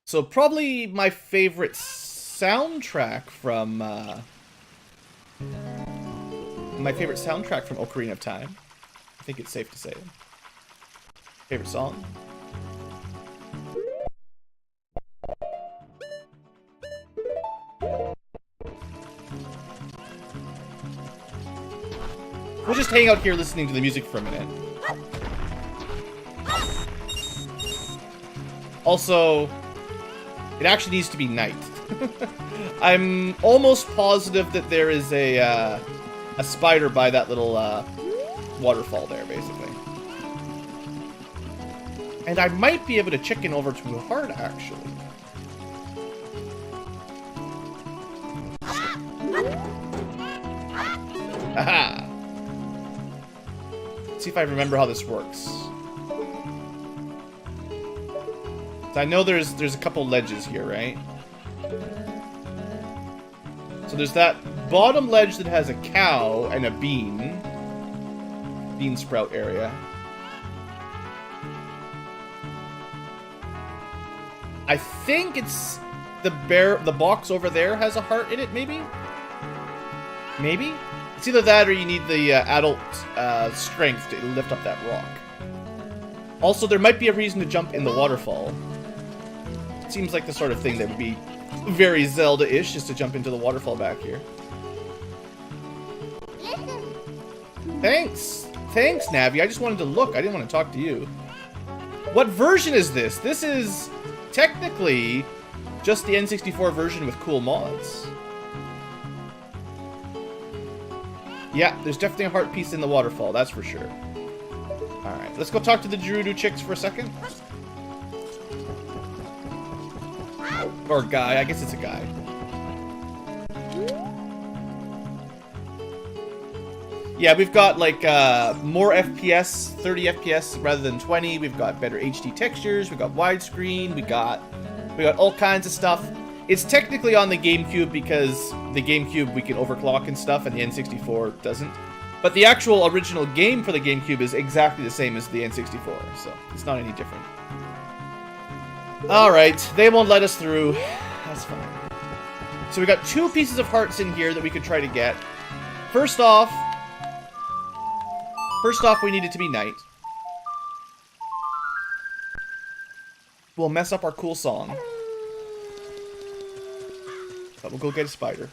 So probably my favorite soundtrack from Ocarina of Time. I think it's safe to say. Favorite song? We'll just hang out here listening to the music for a minute. Also, it actually needs to be night. I'm almost positive that there is a spider by that little waterfall there, basically. And I might be able to chicken over to a heart, actually. Haha! Let's see if I remember how this works. So I know there's a couple ledges here, right? So there's that bottom ledge that has a cow and a bean sprout area. I think it's the box over there has a heart in it, maybe? Maybe? It's either that or you need the adult strength to lift up that rock. Also, there might be a reason to jump in the waterfall. It seems like the sort of thing that would be very Zelda-ish, just to jump into the waterfall back here. Thanks! Thanks, Navi. I just wanted to look. I didn't want to talk to you. What version is this? This is technically just the N64 version with cool mods. Yeah, there's definitely a heart piece in the waterfall, that's for sure. Alright, let's go talk to the Gerudo chicks for a second. Or guy, I guess it's a guy. Yeah, we've got like more FPS, 30 FPS rather than 20. We've got better HD textures, we've got widescreen, we got all kinds of stuff. It's technically on the Gamecube because the Gamecube we can overclock and stuff, and the N64 doesn't. But the actual original game for the Gamecube is exactly the same as the N64, so it's not any different. Alright, they won't let us through. That's fine. So we got 2 pieces of hearts in here that we could try to get. First off, we need it to be night. We'll mess up our cool song. But we'll go get a spider.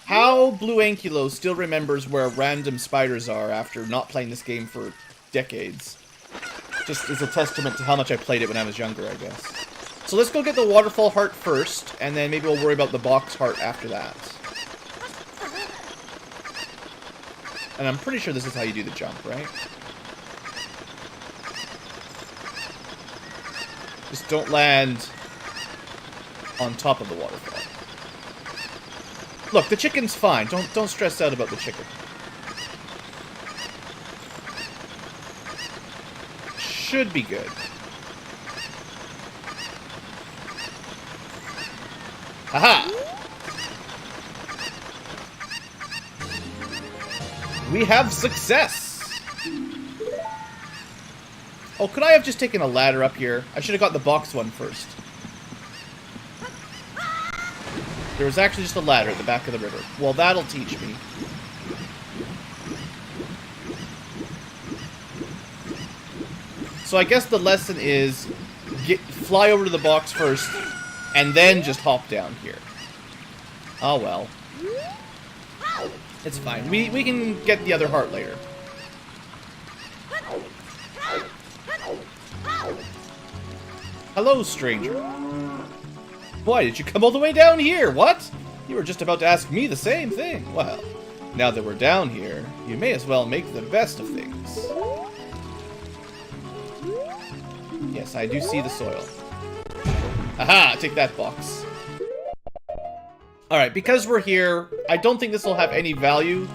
How Blue Ankylo still remembers where random spiders are after not playing this game for decades. Just is a testament to how much I played it when I was younger, I guess. So let's go get the waterfall heart first, and then maybe we'll worry about the box heart after that. And I'm pretty sure this is how you do the jump, right? Just don't land on top of the waterfall. Look, the chicken's fine. Don't stress out about the chicken. Should be good. Aha! We have success! Oh, could I have just taken a ladder up here? I should have got the box one first. There was actually just a ladder at the back of the river. Well, that'll teach me. So I guess the lesson is fly over to the box first, and then just hop down here. Oh well. It's fine. We can get the other heart later. Hello, stranger. Why did you come all the way down here? What? You were just about to ask me the same thing. Well, now that we're down here, you may as well make the best of things. Yes, I do see the soil. Aha! Take that box. Alright, because we're here, I don't think this will have any value,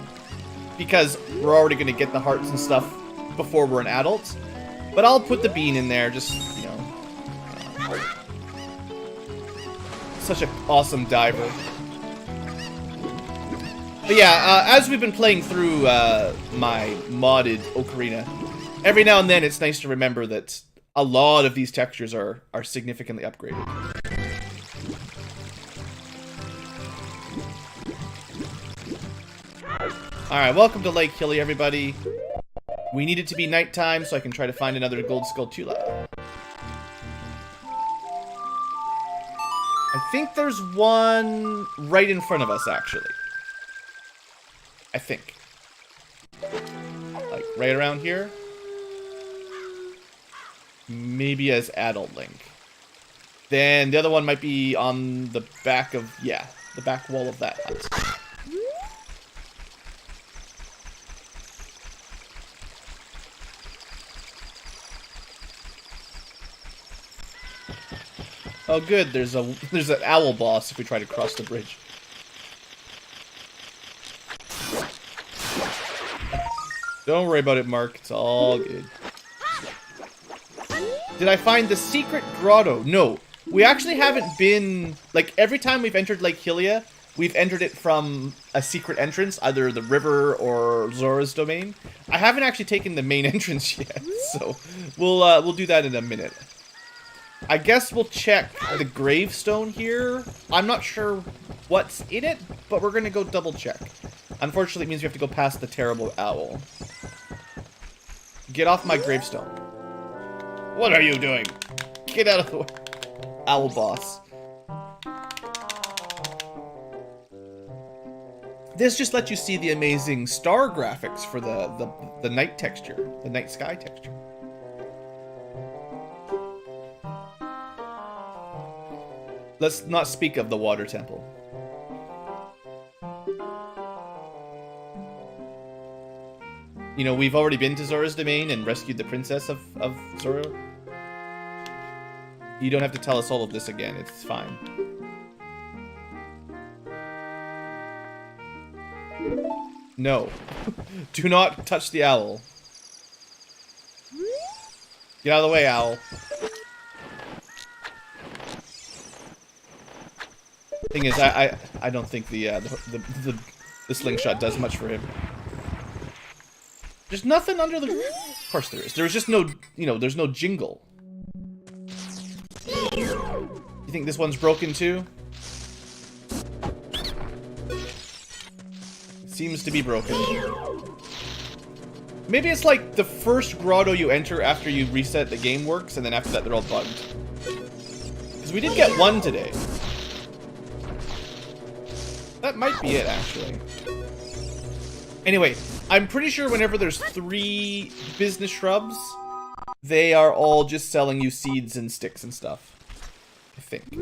because we're already going to get the hearts and stuff before we're an adult. But I'll put the bean in there, just, you know. such an awesome diver. But yeah, as we've been playing through my modded Ocarina, every now and then it's nice to remember that a lot of these textures are significantly upgraded. Alright, welcome to Lake Hylia, everybody. We need it to be nighttime so I can try to find another gold Skulltula. I think there's one right in front of us, actually. I think. Like, right around here. Maybe as Adult Link. Then the other one might be on the back of, yeah, the back wall of that hut. Oh good, there's an owl boss if we try to cross the bridge. Don't worry about it, Mark. It's all good. Did I find the secret grotto? No. We actually haven't been... Like, every time we've entered Lake Hylia, we've entered it from a secret entrance, either the river or Zora's domain. I haven't actually taken the main entrance yet, so we'll do that in a minute. I guess we'll check the gravestone here. I'm not sure what's in it, but we're going to go double check. Unfortunately, it means we have to go past the terrible owl. Get off my gravestone. What are you doing? Get out of the way. Owl boss. This just lets you see the amazing star graphics for the night texture, the night sky texture. Let's not speak of the water temple. You know, we've already been to Zora's domain and rescued the princess of Zora. You don't have to tell us all of this again, it's fine. No. Do not touch the owl. Get out of the way, owl. Thing is, I don't think the slingshot does much for him. There's nothing under the... Of course there is. There's just no, you know, there's no jingle. You think this one's broken too? It seems to be broken. Maybe it's like the first grotto you enter after you reset the game works, and then after that they're all bugged. Because we did get one today. That might be it, actually. Anyway, I'm pretty sure whenever there's 3 business shrubs, they are all just selling you seeds and sticks and stuff. I think.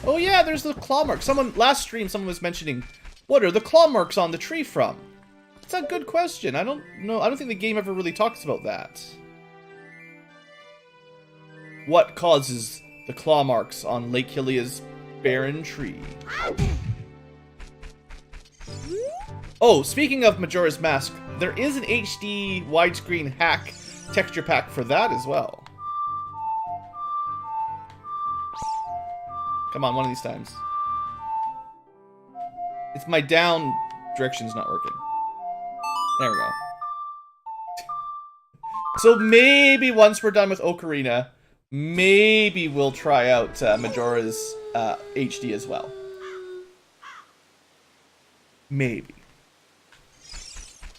Oh yeah, there's the claw marks. Last stream, someone was mentioning, what are the claw marks on the tree from? It's a good question. I don't know. I don't think the game ever really talks about that. What causes the claw marks on Lake Hylia's barren tree? Oh, speaking of Majora's Mask, there is an HD widescreen hack texture pack for that as well. Come on, one of these times. It's my down direction's not working. There we go. So maybe once we're done with Ocarina, maybe we'll try out Majora's HD as well. Maybe.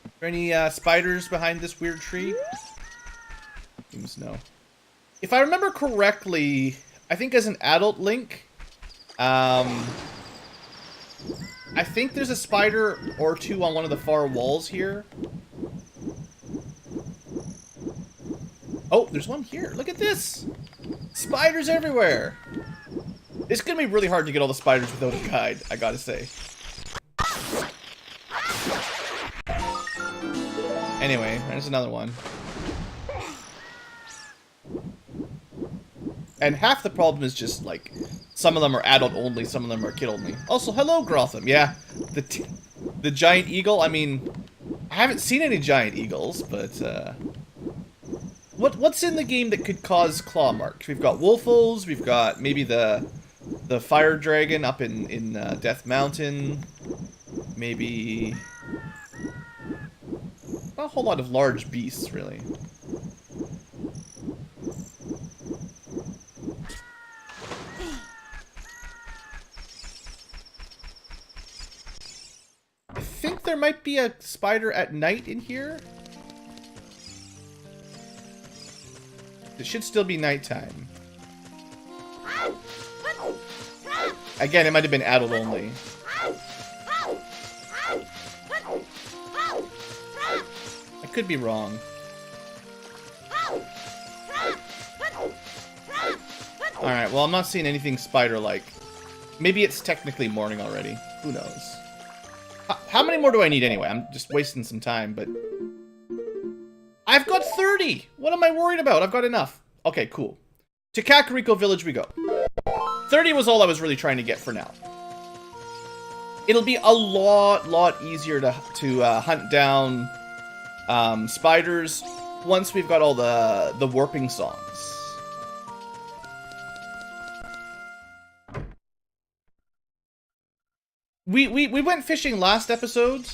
Are there any spiders behind this weird tree? Seems no. If I remember correctly, I think as an adult Link, I think there's a spider or two on one of the far walls here. Oh, there's one here. Look at this! Spiders everywhere! It's gonna be really hard to get all the spiders without a guide, I gotta say. Anyway, there's another one. And half the problem is just, like, some of them are adult only, some of them are kid only. Also, hello, Grotham. Yeah, the giant eagle, I mean, I haven't seen any giant eagles, but what's in the game that could cause claw marks? We've got wolfos, we've got maybe the fire dragon up in Death Mountain, maybe not a whole lot of large beasts, really. I think there might be a spider at night in here. It should still be nighttime. Again, it might have been adult only. I could be wrong. Alright, well, I'm not seeing anything spider-like. Maybe it's technically morning already. Who knows? How many more do I need anyway? I'm just wasting some time, but... I've got 30! What am I worried about? I've got enough. Okay, cool. To Kakariko Village we go. 30 was all I was really trying to get for now. It'll be a lot easier to hunt down spiders once we've got all the warping songs. We went fishing last episode.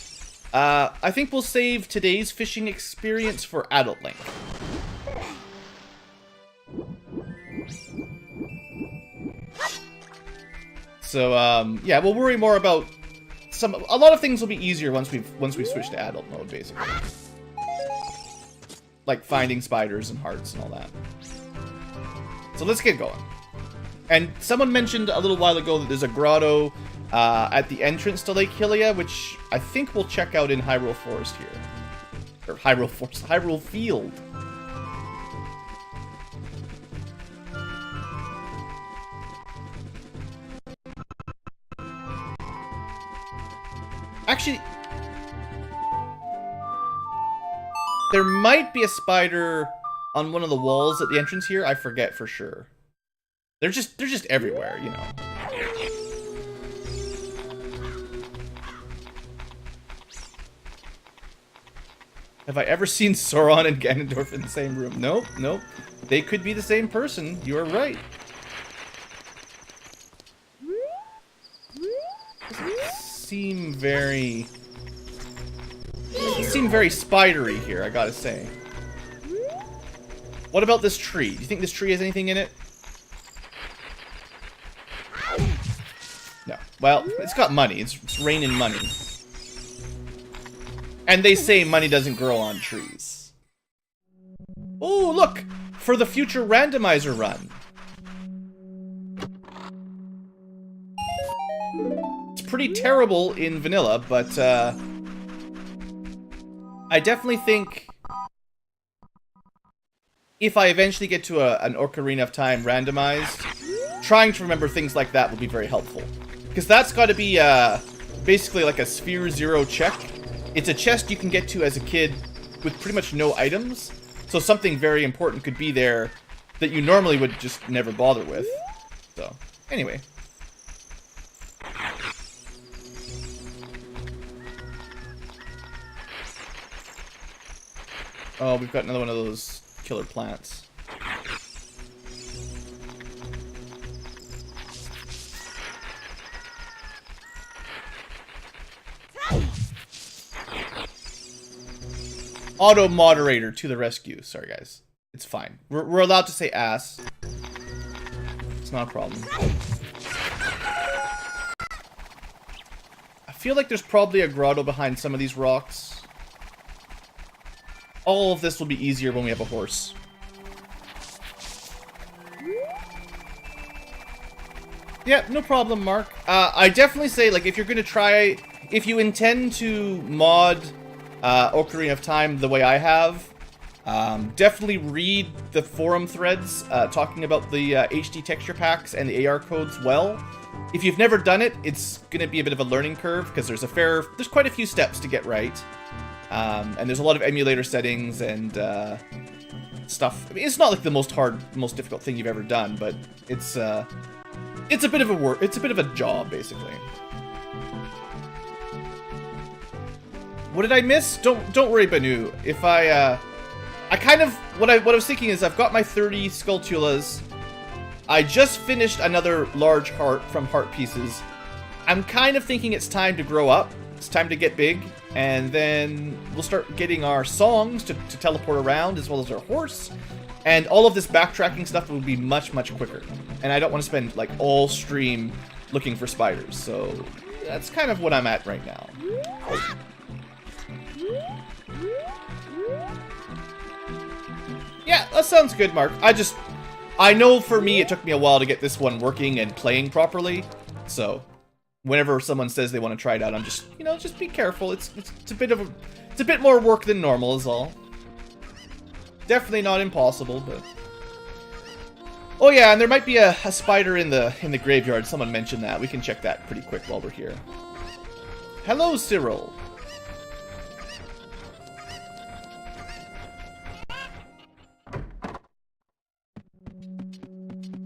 I think we'll save today's fishing experience for Adult Link. So yeah, we'll worry more about a lot of things will be easier once we switch to adult mode, basically. Like finding spiders and hearts and all that. So let's get going. And someone mentioned a little while ago that there's a grotto at the entrance to Lake Hylia, which I think we'll check out in Hyrule Forest here. Or Hyrule Field. Actually, there might be a spider on one of the walls at the entrance here. I forget for sure. They're just everywhere, you know. Have I ever seen Sauron and Ganondorf in the same room? Nope, nope. They could be the same person. You are right. Seem very spidery here, I gotta say. What about this tree? Do you think this tree has anything in it? No. Well, it's got money. It's raining money. And they say money doesn't grow on trees. Oh, look! For the future randomizer run. Pretty terrible in vanilla, but I definitely think if I eventually get to an Ocarina of Time randomized, trying to remember things like that will be very helpful. Because that's got to be basically like a Sphere Zero check. It's a chest you can get to as a kid with pretty much no items, so something very important could be there that you normally would just never bother with. So, anyway. Oh, we've got another one of those killer plants. Auto moderator to the rescue. Sorry, guys. It's fine. We're allowed to say ass. It's not a problem. I feel like there's probably a grotto behind some of these rocks. All of this will be easier when we have a horse. Yeah, no problem, Mark. I definitely say, like, if you're gonna try... If you intend to mod Ocarina of Time the way I have, definitely read the forum threads talking about the HD texture packs and the AR codes well. If you've never done it, it's gonna be a bit of a learning curve, because there's quite a few steps to get right. And there's a lot of emulator settings and stuff. I mean, it's not like the most difficult thing you've ever done, but it's a bit of a work. It's a bit of a job, basically. What did I miss? Don't worry, Banu. If I kind of what I was thinking is I've got my 30 Skulltulas. I just finished another large heart from Heart Pieces. I'm kind of thinking it's time to grow up. It's time to get big, and then we'll start getting our songs to teleport around, as well as our horse. And all of this backtracking stuff will be much, much quicker. And I don't want to spend, like, all stream looking for spiders. So that's kind of what I'm at right now. Yeah, that sounds good, Mark. I know for me it took me a while to get this one working and playing properly. So whenever someone says they want to try it out, I'm just, you know, just be careful. It's a bit more work than normal is all. Definitely not impossible, but oh yeah, and there might be a spider in the graveyard. Someone mentioned that. We can check that pretty quick while we're here. Hello, Cyril.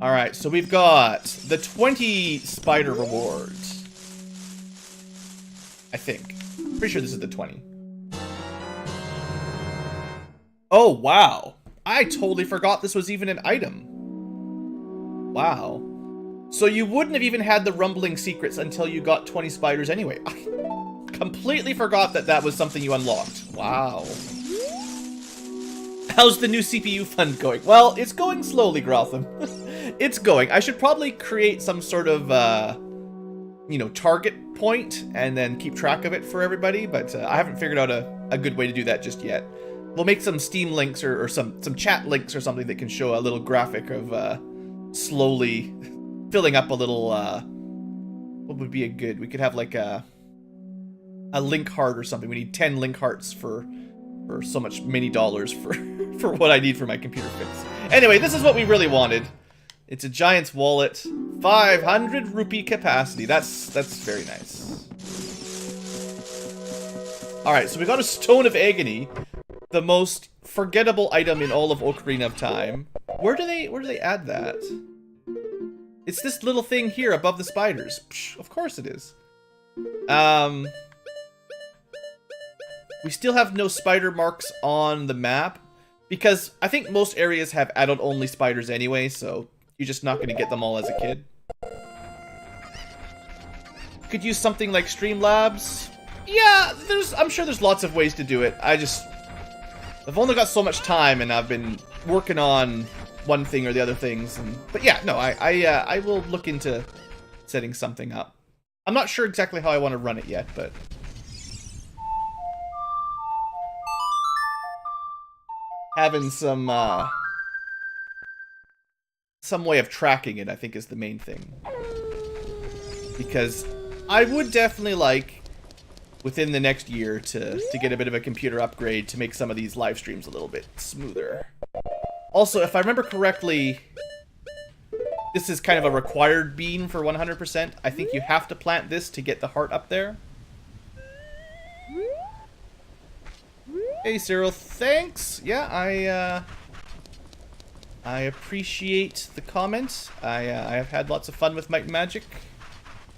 Alright, so we've got the 20 spider rewards. I think. Pretty sure this is the 20. Oh, wow. I totally forgot this was even an item. Wow. So you wouldn't have even had the rumbling secrets until you got 20 spiders anyway. I completely forgot that was something you unlocked. Wow. How's the new CPU fund going? Well, it's going slowly, Grotham. It's going. I should probably create some sort of, you know, target point and then keep track of it for everybody, but I haven't figured out a good way to do that just yet. We'll make some Steam links or some chat links or something that can show a little graphic of slowly filling up a little, what would be a good, we could have like a link heart or something. We need 10 link hearts for so much many dollars for what I need for my computer fix. Anyway, this is what we really wanted. It's a giant's wallet, 500 rupee capacity. That's very nice. All right, so we got a Stone of Agony, the most forgettable item in all of Ocarina of Time. Where do they add that? It's this little thing here above the spiders. Psh, of course it is. We still have no spider marks on the map because I think most areas have adult-only spiders anyway, so you're just not going to get them all as a kid. Could use something like Streamlabs. Yeah, I'm sure there's lots of ways to do it. I've only got so much time, and I've been working on one thing or the other things. But yeah, no, I will look into setting something up. I'm not sure exactly how I want to run it yet, but having some way of tracking it, I think, is the main thing. Because I would definitely like, within the next year, to get a bit of a computer upgrade to make some of these live streams a little bit smoother. Also, if I remember correctly, this is kind of a required bean for 100%. I think you have to plant this to get the heart up there. Hey, Cyril, thanks. Yeah, I appreciate the comment. I have had lots of fun with Might and Magic,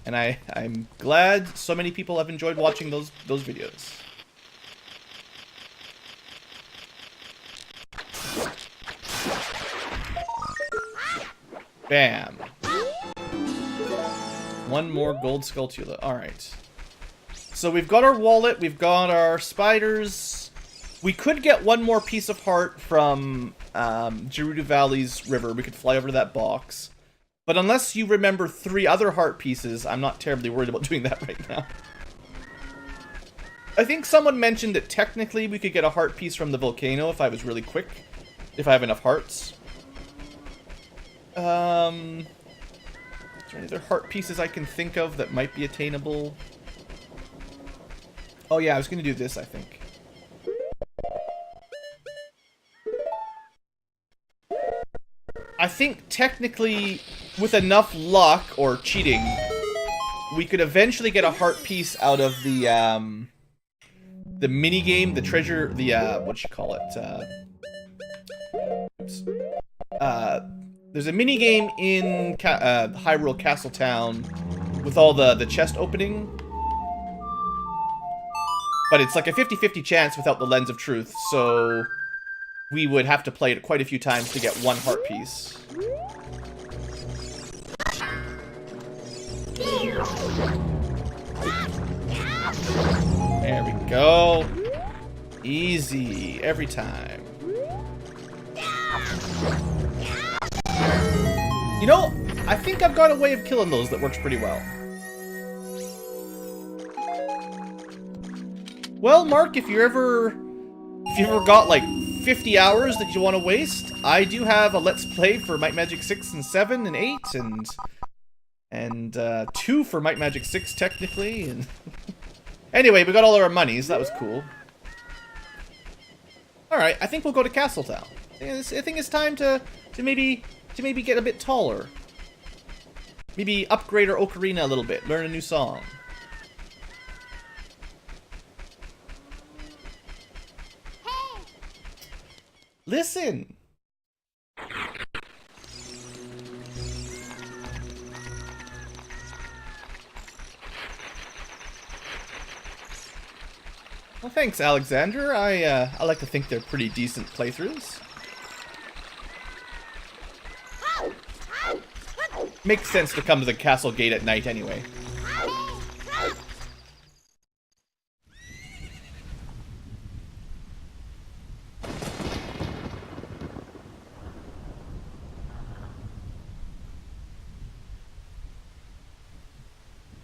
and I'm glad so many people have enjoyed watching those videos. Bam. One more gold Skulltula. Alright. So we've got our wallet, we've got our spiders. We could get one more piece of heart from Gerudo Valley's river. We could fly over to that box. But unless you remember 3 other heart pieces, I'm not terribly worried about doing that right now. I think someone mentioned that technically we could get a heart piece from the volcano if I was really quick. If I have enough hearts. Is there any other heart pieces I can think of that might be attainable? Oh yeah, I was going to do this, I think. I think technically, with enough luck or cheating, we could eventually get a heart piece out of the mini game, the treasure, the what you call it? There's a mini game in Hyrule Castle town with all the chest opening. But it's like a 50-50 chance without the Lens of Truth, so we would have to play it quite a few times to get one heart piece. There we go. Easy every time. You know, I think I've got a way of killing those that works pretty well. Well, Mark, if you ever got like 50 hours that you want to waste, I do have a Let's Play for Might Magic 6 and 7 and 8 and 2 for Might Magic 6 technically. And anyway, we got all our monies. That was cool. All right, I think we'll go to Castletown. I think it's time to maybe get a bit taller. Maybe upgrade our ocarina a little bit. Learn a new song. Hey. Listen. Well, thanks, Alexander. I like to think they're pretty decent playthroughs. Makes sense to come to the castle gate at night anyway.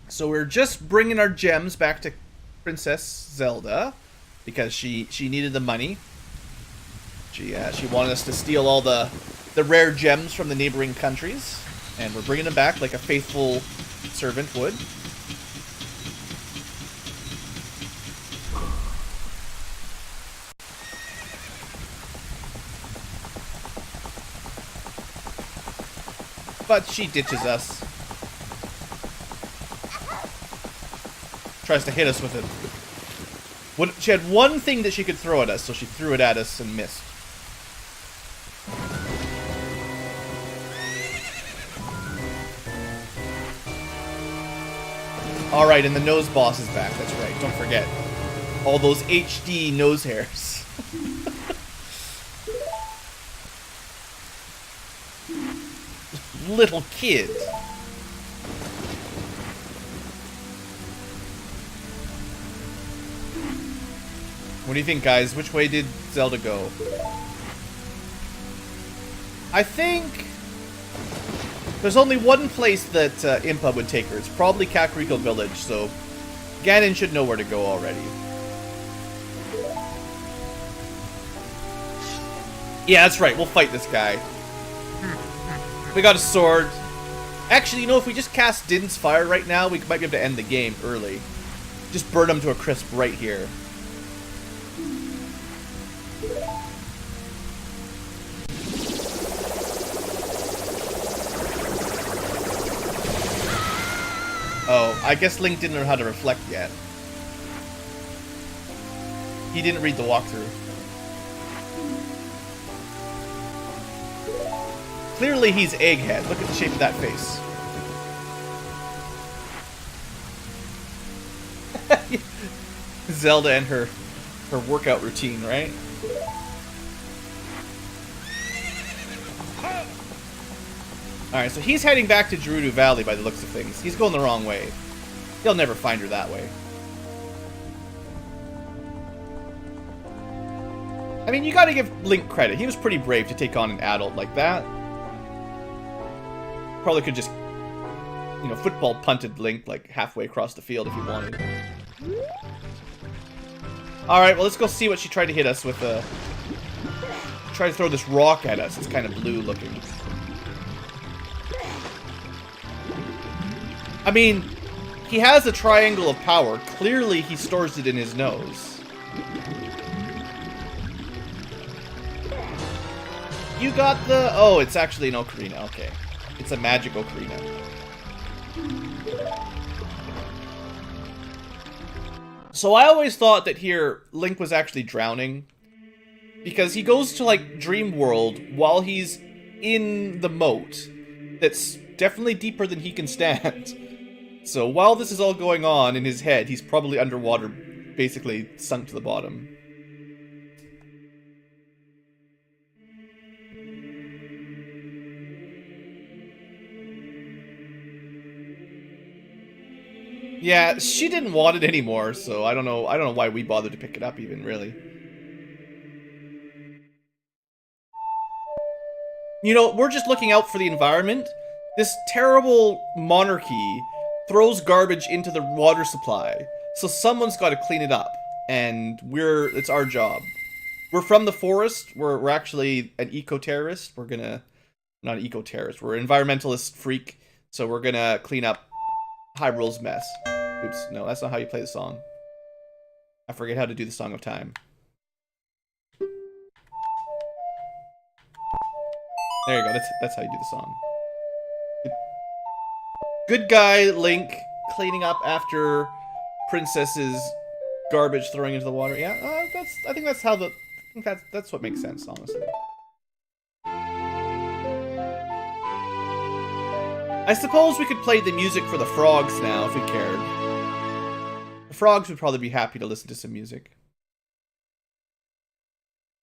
So we're just bringing our gems back to Princess Zelda because she needed the money. She wanted us to steal all the rare gems from the neighboring countries, and we're bringing them back like a faithful servant would. But she ditches us. Tries to hit us with it. She had one thing that she could throw at us, so she threw it at us and missed. Alright, and the nose boss is back, that's right, don't forget. All those HD nose hairs. Little kid. What do you think, guys? Which way did Zelda go? I think there's only one place that Impa would take her. It's probably Kakariko Village, so Ganon should know where to go already. Yeah, that's right. We'll fight this guy. We got a sword. Actually, you know, if we just cast Din's Fire right now, we might be able to end the game early. Just burn him to a crisp right here. Oh, I guess Link didn't learn how to reflect yet. He didn't read the walkthrough. Clearly he's Egghead. Look at the shape of that face. Zelda and her workout routine, right? Alright, so he's heading back to Gerudo Valley by the looks of things. He's going the wrong way. He'll never find her that way. I mean, you gotta give Link credit. He was pretty brave to take on an adult like that. Probably could just, you know, football punted Link like halfway across the field if he wanted. Alright, well, let's go see what she tried to hit us with. Try to throw this rock at us. It's kind of blue looking. I mean, he has a triangle of power. Clearly, he stores it in his nose. You got the... Oh, it's actually an ocarina. Okay. It's a magic ocarina. So I always thought that here, Link was actually drowning. Because he goes to, like, Dream World while he's in the moat. That's definitely deeper than he can stand. So while this is all going on in his head, he's probably underwater basically sunk to the bottom. Yeah, she didn't want it anymore, so I don't know why we bothered to pick it up even, really. You know, we're just looking out for the environment. This terrible monarchy throws garbage into the water supply, so someone's got to clean it up, and it's our job. We're from the forest. We're actually an eco-terrorist. We're gonna, not an eco-terrorist. We're an environmentalist freak, so we're gonna clean up Hyrule's mess. Oops, no, that's not how you play the song. I forget how to do the Song of Time. There you go. That's how you do the song. Good guy Link cleaning up after Princess's garbage throwing into the water. Yeah, I think that's how the. I think that's what makes sense, honestly. I suppose we could play the music for the frogs now if we cared. The frogs would probably be happy to listen to some music.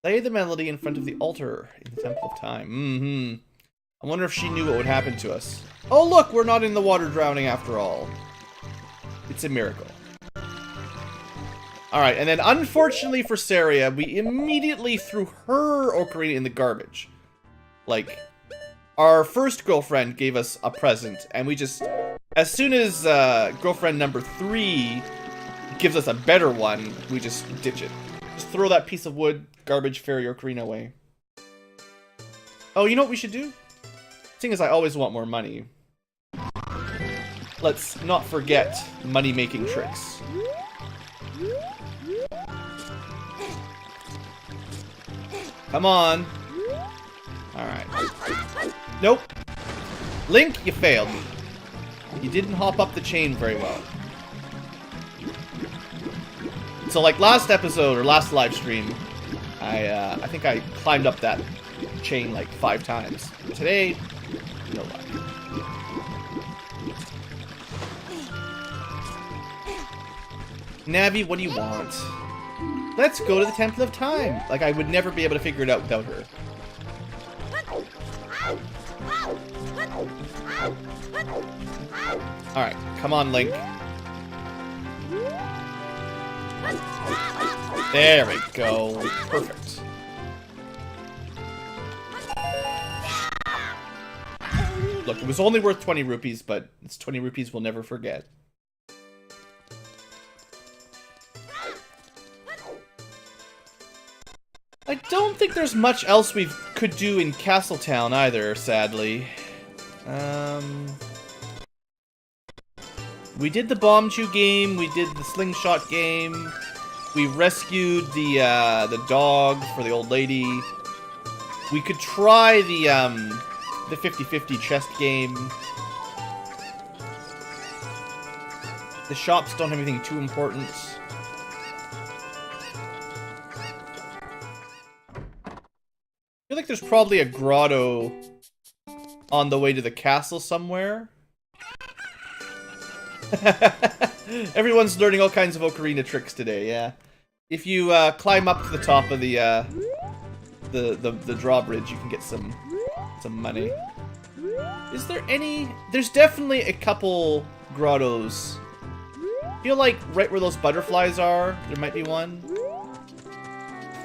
Play the melody in front of the altar in the Temple of Time. I wonder if she knew what would happen to us. Oh look, we're not in the water drowning after all. It's a miracle. Alright, and then unfortunately for Saria, we immediately threw her ocarina in the garbage. Like, our first girlfriend gave us a present, and we just... As soon as girlfriend number 3 gives us a better one, we just ditch it. Just throw that piece of wood, garbage, fairy ocarina away. Oh, you know what we should do? Seeing as I always want more money, let's not forget money-making tricks. Come on. Alright. Nope. Link, you failed me. You didn't hop up the chain very well. So like last episode, or last live stream, I think I climbed up that chain like 5 times. Today, no luck. Navi, what do you want? Let's go to the Temple of Time. Like, I would never be able to figure it out without her. Alright, come on, Link. There we go. Perfect. Look, it was only worth 20 rupees, but it's 20 rupees we'll never forget. I don't think there's much else we could do in Castletown either, sadly. We did the Bomb Chew game, we did the Slingshot game, we rescued the dog for the old lady. We could try the 50-50 chest game. The shops don't have anything too important. I feel like there's probably a grotto on the way to the castle somewhere. Everyone's learning all kinds of ocarina tricks today, yeah. If you climb up to the top of the drawbridge, you can get some money. Is there any? There's definitely a couple grottos. I feel like right where those butterflies are, there might be one.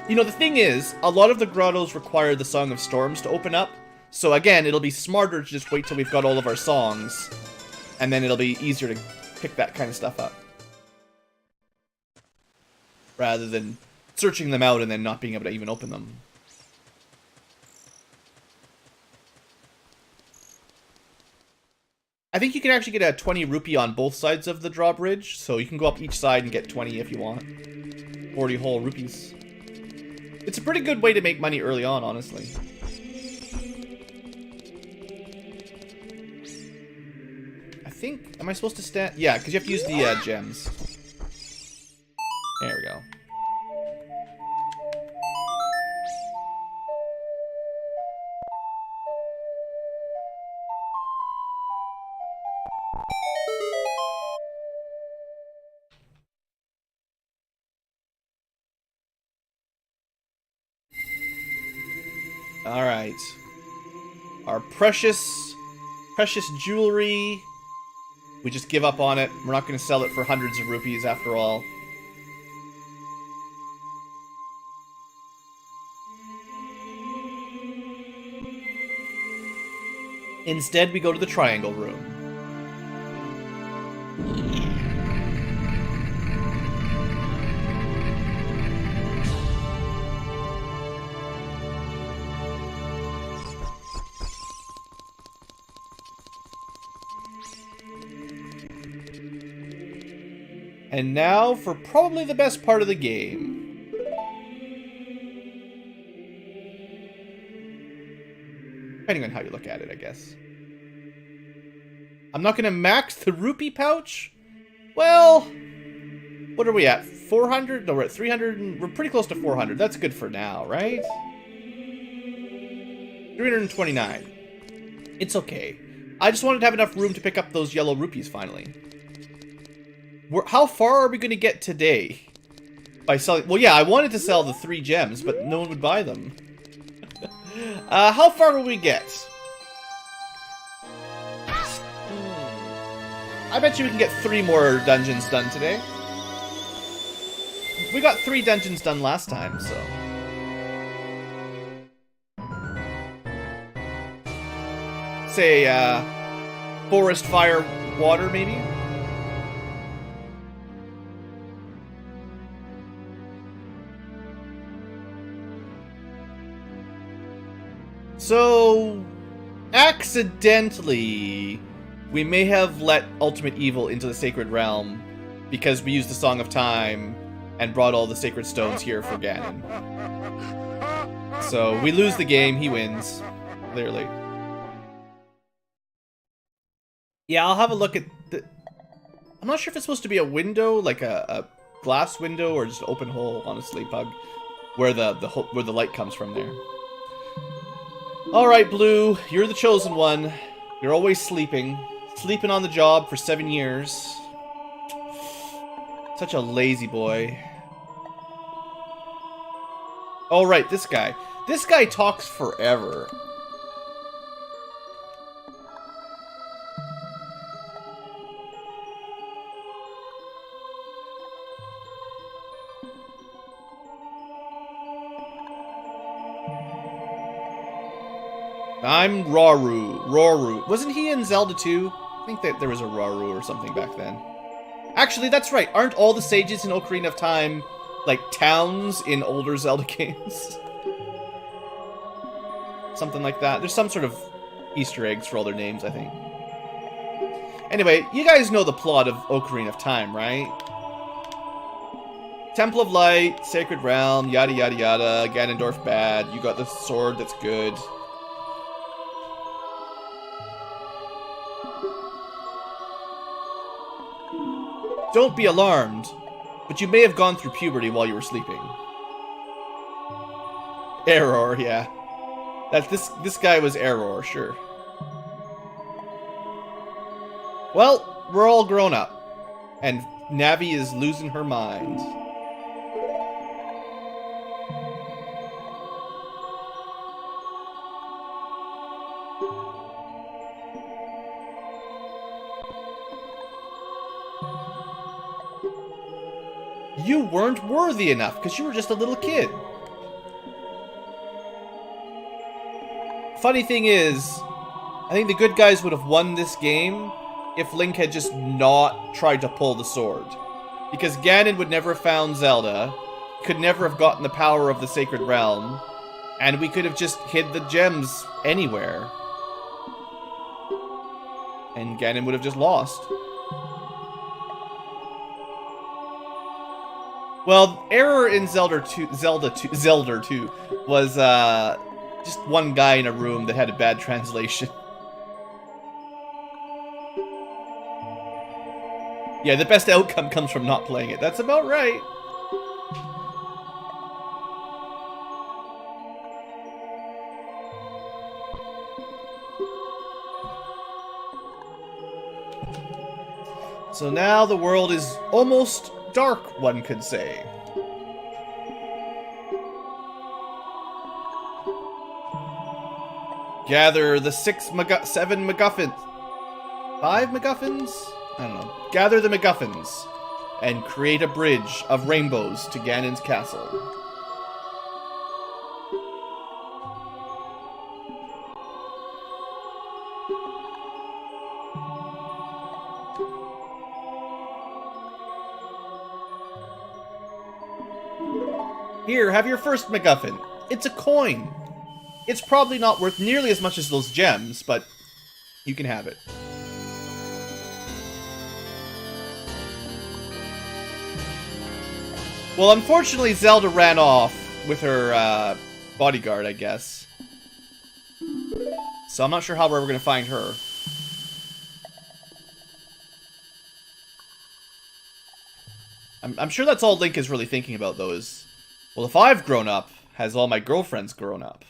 You know, the thing is, a lot of the grottos require the Song of Storms to open up. So again, it'll be smarter to just wait till we've got all of our songs. And then it'll be easier to pick that kind of stuff up. Rather than searching them out and then not being able to even open them. I think you can actually get a 20 rupee on both sides of the drawbridge. So you can go up each side and get 20 if you want. 40 whole rupees. It's a pretty good way to make money early on, honestly. I think... Am I supposed to stand... Yeah, because you have to use the gems. There we go. Alright. Our precious jewelry. We just give up on it. We're not going to sell it for hundreds of rupees after all. Instead, we go to the triangle room. And now for probably the best part of the game. Depending on how you look at it, I guess. I'm not going to max the rupee pouch? Well, what are we at? 400? No, we're at 300. And we're pretty close to 400. That's good for now, right? 329. It's okay. I just wanted to have enough room to pick up those yellow rupees finally. How far are we going to get today? By selling... Well, yeah, I wanted to sell the 3 gems, but no one would buy them. How far will we get? I bet you we can get 3 more dungeons done today. We got 3 dungeons done last time, so... Say, forest, fire, water, maybe? So, accidentally, we may have let Ultimate Evil into the Sacred Realm because we used the Song of Time and brought all the Sacred Stones here for Ganon. So, we lose the game, he wins. Clearly. Yeah, I'll have a look at the... I'm not sure if it's supposed to be a window, like a glass window, or just an open hole, honestly, Pug, where the light comes from there. Alright, Blue, you're the chosen one. You're always sleeping. Sleeping on the job for 7 years. Such a lazy boy. Oh, right, this guy. This guy talks forever. I'm Roru. Wasn't he in Zelda 2? I think that there was a Roru or something back then. Actually, that's right. Aren't all the sages in Ocarina of Time, like, towns in older Zelda games? Something like that. There's some sort of Easter eggs for all their names, I think. Anyway, you guys know the plot of Ocarina of Time, right? Temple of Light, Sacred Realm, yada yada yada, Ganondorf bad, you got the sword that's good. Don't be alarmed, but you may have gone through puberty while you were sleeping. Error, yeah. This guy was Error, sure. Well, we're all grown up, and Navi is losing her mind. You weren't worthy enough, because you were just a little kid. Funny thing is, I think the good guys would have won this game if Link had just not tried to pull the sword. Because Ganon would never have found Zelda, could never have gotten the power of the Sacred Realm, and we could have just hid the gems anywhere. And Ganon would have just lost. Well, error in Zelda 2 was just one guy in a room that had a bad translation. Yeah, the best outcome comes from not playing it. That's about right. So now the world is almost dark, one could say. Gather the 7 MacGuffins. 5 MacGuffins? I don't know. Gather the MacGuffins and create a bridge of rainbows to Ganon's castle. Here, have your first MacGuffin. It's a coin. It's probably not worth nearly as much as those gems, but you can have it. Well, unfortunately, Zelda ran off with her bodyguard, I guess. So I'm not sure how we're ever going to find her. I'm sure that's all Link is really thinking about, though, is... Well, if I've grown up, has all my girlfriends grown up?